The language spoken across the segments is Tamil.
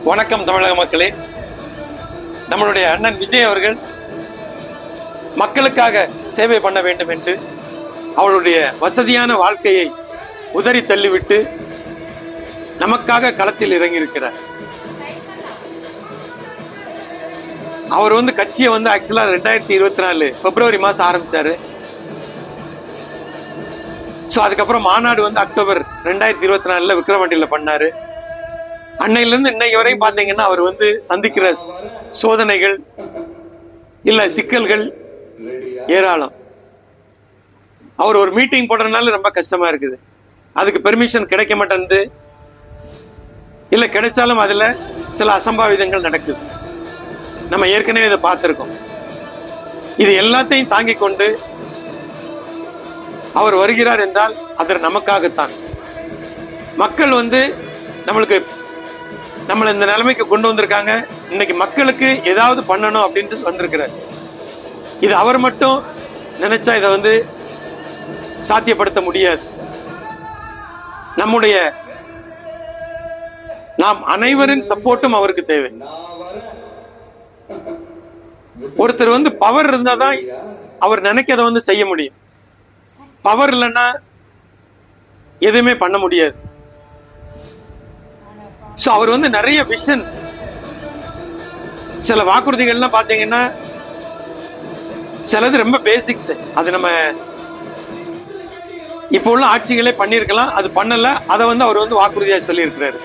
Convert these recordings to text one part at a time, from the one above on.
வணக்கம் தமிழக மக்களே. நம்மளுடைய அண்ணன் விஜய் அவர்கள் மக்களுக்காக சேவை பண்ண வேண்டும் என்று அவருடைய வசதியான வாழ்க்கையை உதறி தள்ளிவிட்டு நமக்காக களத்தில் இறங்கியிருக்கிறார். அவர் கட்சியை ஆக்சுவலா 2024 பிப்ரவரி மாசம் ஆரம்பிச்சாரு. அதுக்கப்புறம் மாநாடு அக்டோபர் 2024 விக்கிரவாண்டியில பண்ணாரு. அன்னையில இருந்து இன்னைக்கு வரையும் பாத்தீங்கன்னா அவர் சந்திக்கிற சோதனைகள் இல்ல சிக்கல்கள் ஏராளம். அவர் ஒரு மீட்டிங் போடுறதுனால ரொம்ப கஷ்டமா இருக்குது. அதுக்கு பெர்மிஷன் கிடைக்க மாட்டேங்குது, இல்ல கிடைச்சாலும் அதுல சில அசம்பாவிதங்கள் நடக்குது. நம்ம ஏற்கனவே இதை பார்த்திருக்கோம். இது எல்லாத்தையும் தாங்கிக் கொண்டு அவர் வருகிறார் என்றால் அது நமக்காகத்தான். மக்கள் நம்மளை இந்த நிலைமைக்கு கொண்டு வந்திருக்காங்க. இன்னைக்கு மக்களுக்கு ஏதாவது பண்ணணும் அப்படின்ட்டு வந்திருக்கிறார். இது அவர் மட்டும் நினைச்சா இதை சாத்தியப்படுத்த முடியாது. நாம் அனைவரின் சப்போர்ட்டும் அவருக்கு தேவை. ஒருத்தர் பவர் இருந்தாதான் அவர் நினைக்கிறத செய்ய முடியும். பவர் இல்லைன்னா எதுவுமே பண்ண முடியாது. அவர் நிறைய விஷன், சில வாக்குறுதிகள்லாம் பாத்தீங்கன்னா சிலது ரொம்ப பேசிக்ஸ். அது நம்ம இப்ப உள்ள ஆட்சிகளே பண்ணிருக்கலாம், அது பண்ணல. அதை அவர் வாக்குறுதியா சொல்லி இருக்கிறாரு.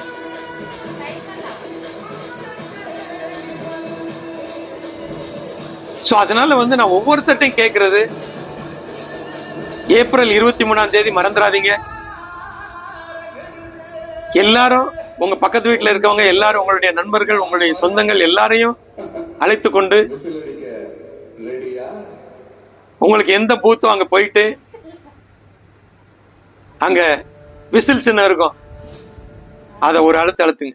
அதனால நான் ஒவ்வொருத்தையும் கேட்கறது, ஏப்ரல் 23ஆம் தேதி மறந்துடாதீங்க. எல்லாரும் உங்க பக்கத்து வீட்டுல இருக்கவங்க எல்லாரும், உங்களுடைய நண்பர்கள், உங்களுடைய சொந்தங்கள் எல்லாரையும் அழைத்து கொண்டு உங்களுக்கு எந்த பூத்தோ அங்க போயிட்டு அங்க விசில் சின்னம் இருக்கும், அத ஒரு அழுத்துங்க.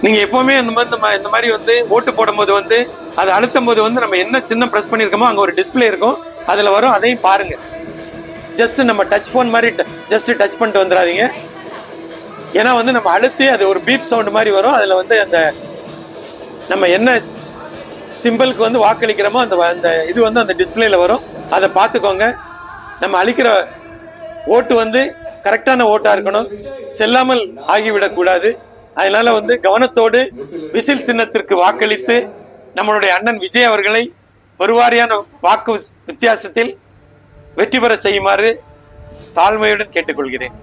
நீங்க எப்பவுமே இந்த மாதிரி ஓட்டு போடும் போது அதை அழுத்தும் போது நம்ம என்ன சின்ன பிரஸ் பண்ணிருக்கோமோ அங்க ஒரு டிஸ்பிளே இருக்கும், அதுல வரும். அதையும் பாருங்க. ஜஸ்ட் நம்ம டச் போன் மாதிரி ஜஸ்ட் டச் பண்ணிட்டு வந்துடாதீங்க. ஏன்னா நம்ம அழுத்தி அது ஒரு பீப் சவுண்ட் மாதிரி வரும். அதுல அந்த நம்ம என்ன சிம்பிளுக்கு வாக்களிக்கிறோமோ அந்த இது அந்த டிஸ்பிளேல வரும். அதை பார்த்துக்கோங்க. நம்ம அளிக்கிற ஓட்டு கரெக்டான ஓட்டா இருக்கணும், செல்லாமல் ஆகிவிடக் கூடாது. அதனால கவனத்தோடு விசில் சின்னத்திற்கு வாக்களித்து நம்மளுடைய அண்ணன் விஜய் அவர்களை பெருவாரியான வாக்கு வித்தியாசத்தில் வெற்றி பெற செய்யுமாறு தாழ்மையுடன் கேட்டுக்கொள்கிறேன்.